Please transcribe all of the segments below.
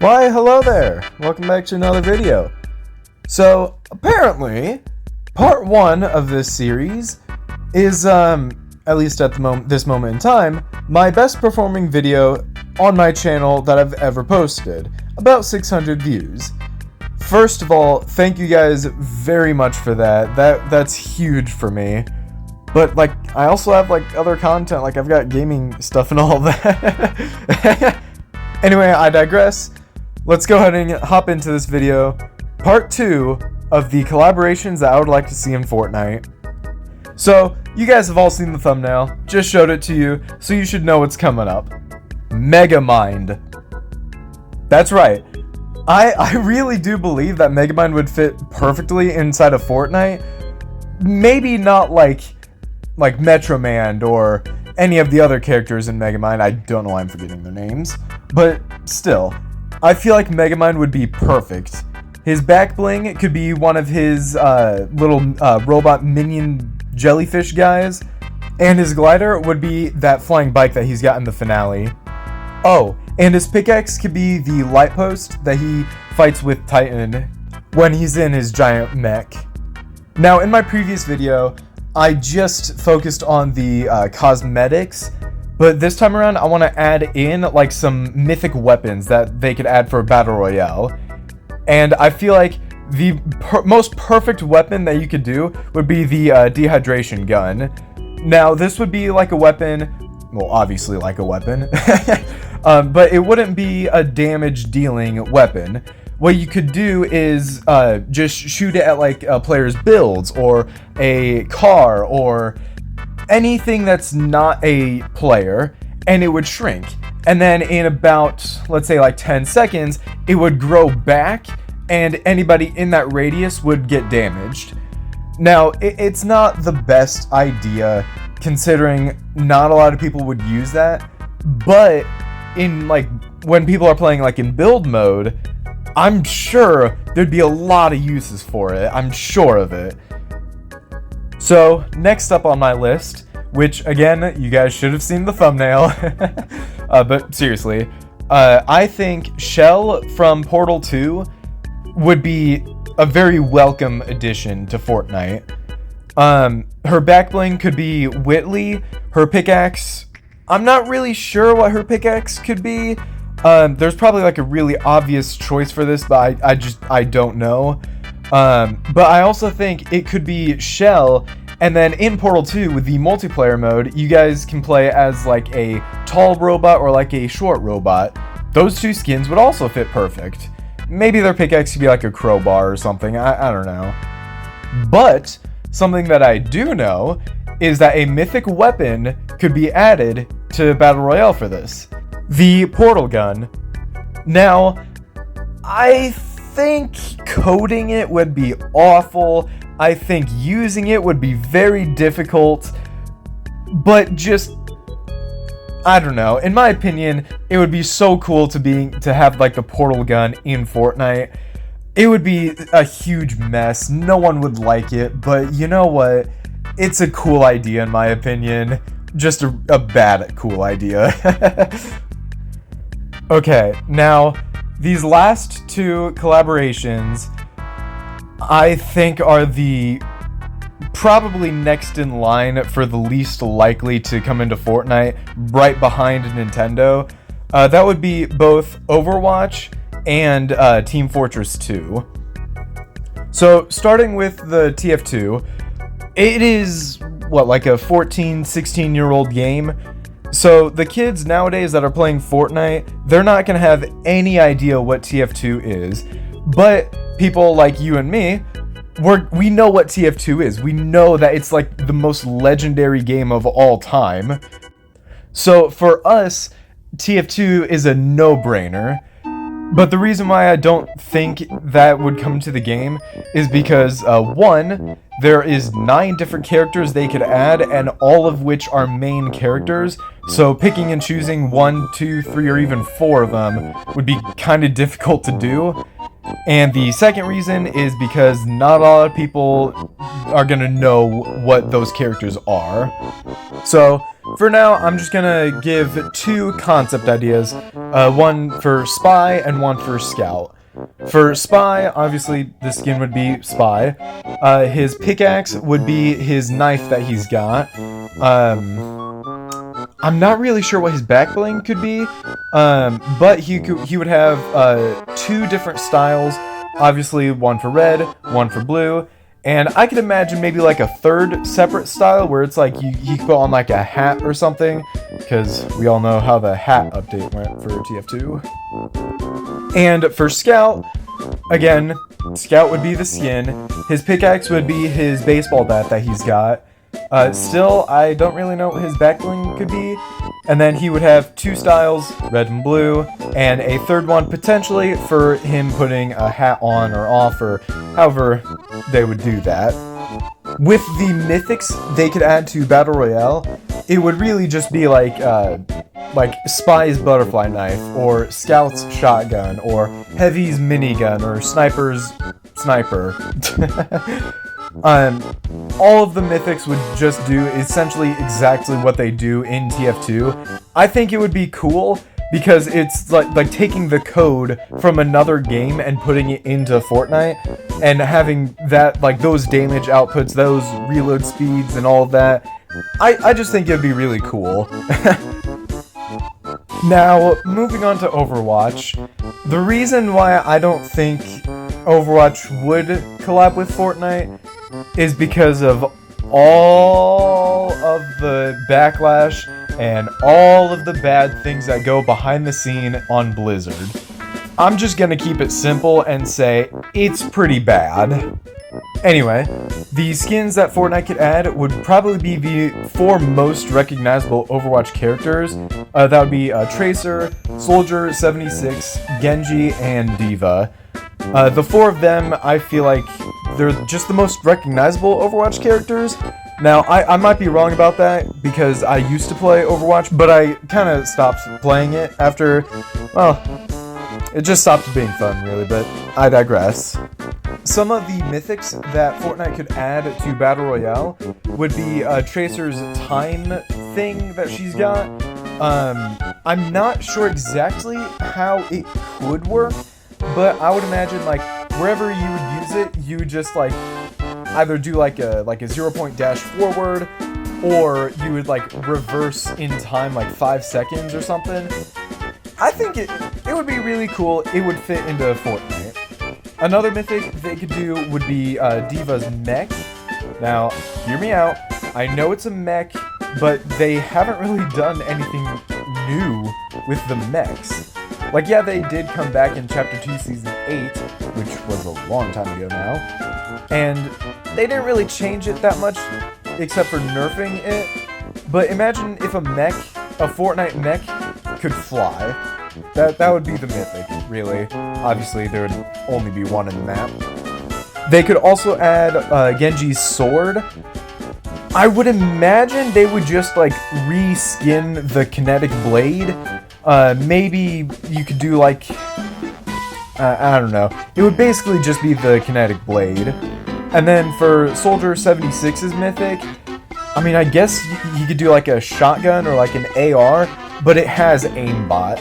Why, hello there! Welcome back to another video. So, apparently, part 1 of this series is, at least at this moment in time, my best performing video on my channel that I've ever posted. About 600 views. First of all, thank you guys very much for that. That's huge for me. But, I also have, other content, I've got gaming stuff and all that. Anyway, I digress. Let's go ahead and hop into this video. Part 2 of the collaborations that I would like to see in Fortnite. So, you guys have all seen the thumbnail. Just showed it to you, so you should know what's coming up. Megamind. That's right. I really do believe that Megamind would fit perfectly inside of Fortnite. Maybe not like Metroman or any of the other characters in Megamind. I don't know why I'm forgetting their names. But still, I feel like Megamind would be perfect. His back bling could be one of his little robot minion jellyfish guys. And his glider would be that flying bike that he's got in the finale. Oh, and his pickaxe could be the light post that he fights with Titan when he's in his giant mech. Now, in my previous video, I just focused on the cosmetics, but this time around I want to add in some mythic weapons that they could add for a battle royale. And I feel like the most perfect weapon that you could do would be the dehydration gun. Now, this would be like a weapon, well, obviously like a weapon, but it wouldn't be a damage dealing weapon. What you could do is just shoot it at a player's builds or a car or anything that's not a player, and it would shrink. And then in about, let's say 10 seconds, it would grow back and anybody in that radius would get damaged. Now, it's not the best idea considering not a lot of people would use that, but in when people are playing in build mode, I'm sure there'd be a lot of uses for it. I'm sure of it. So, next up on my list, which again, you guys should have seen the thumbnail, but seriously, I think Shell from Portal 2 would be a very welcome addition to Fortnite. Her backbling could be Whitley. Her pickaxe, I'm not really sure what her pickaxe could be. There's probably a really obvious choice for this, but I don't know. But I also think it could be Shell, and then in Portal 2 with the multiplayer mode, you guys can play as a tall robot or a short robot. Those two skins would also fit perfect. Maybe their pickaxe could be a crowbar or something, I don't know. But something that I do know is that a mythic weapon could be added to Battle Royale for this. The portal gun. Now, I think coding it would be awful. I think using it would be very difficult. But just, I don't know. In my opinion, it would be so cool to have the portal gun in Fortnite. It would be a huge mess. No one would like it, but you know what? It's a cool idea in my opinion. Just a bad cool idea. Okay, now, these last two collaborations, I think are the probably next in line for the least likely to come into Fortnite, right behind Nintendo. That would be both Overwatch and Team Fortress 2. So, starting with the TF2, it is, a 14, 16-year-old game? So the kids nowadays that are playing Fortnite, they're not going to have any idea what TF2 is. But people like you and me, we know what TF2 is. We know that it's the most legendary game of all time. So for us, TF2 is a no-brainer. But the reason why I don't think that would come to the game is because, one, there is 9 different characters they could add, and all of which are main characters, so picking and choosing 1, 2, 3, or even 4 of them would be kind of difficult to do. And the second reason is because not a lot of people are going to know what those characters are. So, for now, I'm just gonna give 2 concept ideas, one for Spy and one for Scout. For Spy, obviously, the skin would be Spy. His pickaxe would be his knife that he's got. I'm not really sure what his back bling could be, but he would have 2 different styles. Obviously, one for red, one for blue, and I could imagine maybe like a 3rd separate style where it's like you could put on like a hat or something, because we all know how the hat update went for TF2. And for Scout, again, Scout would be the skin. His pickaxe would be his baseball bat that he's got. Still, I don't really know what his back bling could be. And then he would have 2 styles, red and blue, and a 3rd one potentially for him putting a hat on or off, or however they would do that. With the mythics they could add to Battle Royale, it would really just be like Spy's butterfly knife, or Scout's shotgun, or Heavy's minigun, or Sniper's sniper. All of the mythics would just do essentially exactly what they do in TF2. I think it would be cool because it's like taking the code from another game and putting it into Fortnite, and having that, like, those damage outputs, those reload speeds and all of that. I just think it'd be really cool. Now, moving on to Overwatch. The reason why I don't think Overwatch would collab with Fortnite is because of all of the backlash and all of the bad things that go behind the scene on Blizzard. I'm just gonna keep it simple and say it's pretty bad. Anyway, the skins that Fortnite could add would probably be the 4 most recognizable Overwatch characters. That would be Tracer, Soldier, 76, Genji, and D.Va. The 4 of them, I feel like they're just the most recognizable Overwatch characters. Now, I might be wrong about that, because I used to play Overwatch, but I kind of stopped playing it after, well, it just stopped being fun, really, but I digress. Some of the mythics that Fortnite could add to Battle Royale would be Tracer's time thing that she's got. I'm not sure exactly how it could work, but I would imagine, like, wherever you would use it, you would just, like, either do like a 0-point dash forward, or you would, like, reverse in time like 5 seconds or something. I think it would be really cool. It would fit into Fortnite. Another mythic they could do would be D.Va's mech. Now, hear me out. I know it's a mech, but they haven't really done anything new with the mechs. Like, yeah, they did come back in Chapter 2, Season 8, which was a long time ago now, and they didn't really change it that much, except for nerfing it. But imagine if a Fortnite mech could fly. That would be the mythic, really. Obviously, there would only be one in the map. They could also add Genji's sword. I would imagine they would just, like, reskin the kinetic blade. Maybe you could do, like, I don't know. It would basically just be the kinetic blade. And then for Soldier 76's mythic, I mean, I guess you could do, like, a shotgun or, like, an AR, but it has aimbot.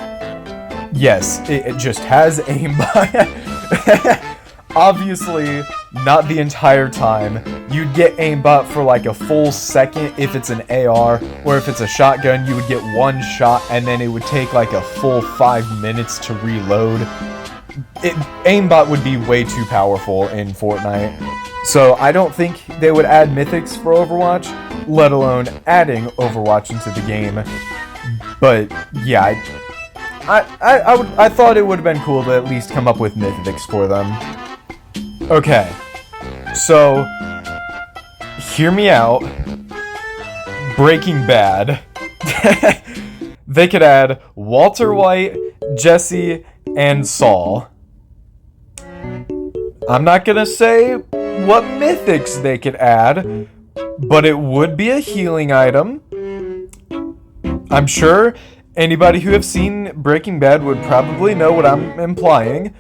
Yes, it just has aimbot. Obviously, not the entire time. You'd get aimbot for like a full second if it's an AR, or if it's a shotgun, you would get 1 shot and then it would take like a full 5 minutes to reload. Aimbot would be way too powerful in Fortnite. So I don't think they would add mythics for Overwatch, let alone adding Overwatch into the game. But yeah, I thought it would have been cool to at least come up with mythics for them. Okay, so hear me out. Breaking Bad. They could add Walter White, Jesse, and Saul. I'm not gonna say what mythics they could add, but it would be a healing item. I'm sure anybody who have seen Breaking Bad would probably know what I'm implying.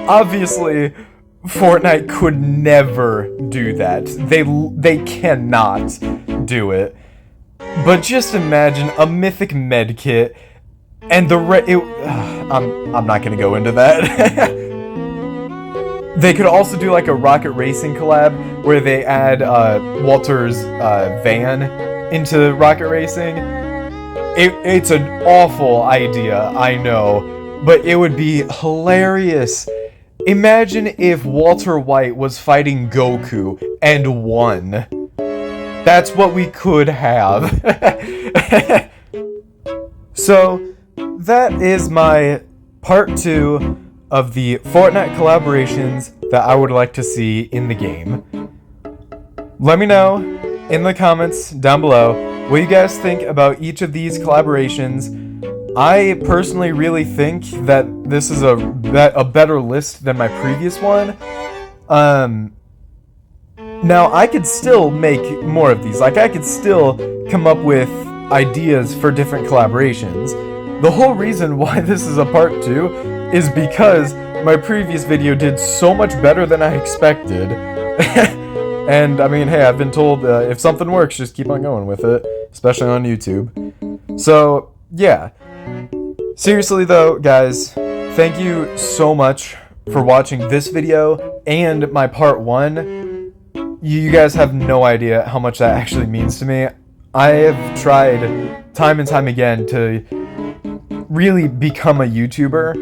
Obviously, Fortnite could never do that. They cannot do it. But just imagine a mythic medkit and I'm not gonna go into that. They could also do like a rocket racing collab where they add Walter's van into rocket racing. It's an awful idea, I know, but it would be hilarious. Imagine if Walter White was fighting Goku and won. That's what we could have. So, that is my part 2 of the Fortnite collaborations that I would like to see in the game. Let me know in the comments down below what you guys think about each of these collaborations. I personally really think that this is a better list than my previous one. Now, I could still make more of these. Like, I could still come up with ideas for different collaborations. The whole reason why this is a part 2 is because my previous video did so much better than I expected. And, I mean, hey, I've been told if something works, just keep on going with it. Especially on YouTube. So, yeah. Seriously though, guys, thank you so much for watching this video and my part 1. You guys have no idea how much that actually means to me. I have tried time and time again to really become a YouTuber.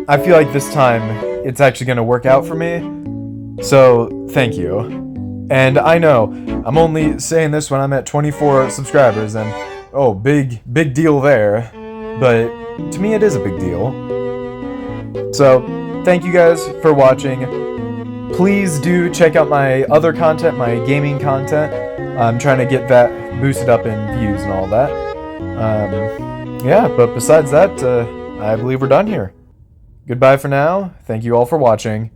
I feel like this time it's actually going to work out for me. So, thank you. And I know, I'm only saying this when I'm at 24 subscribers, and oh, big deal there. But to me, it is a big deal. So, thank you guys for watching. Please do check out my other content, my gaming content. I'm trying to get that boosted up in views and all that. Yeah, but besides that, I believe we're done here. Goodbye for now. Thank you all for watching.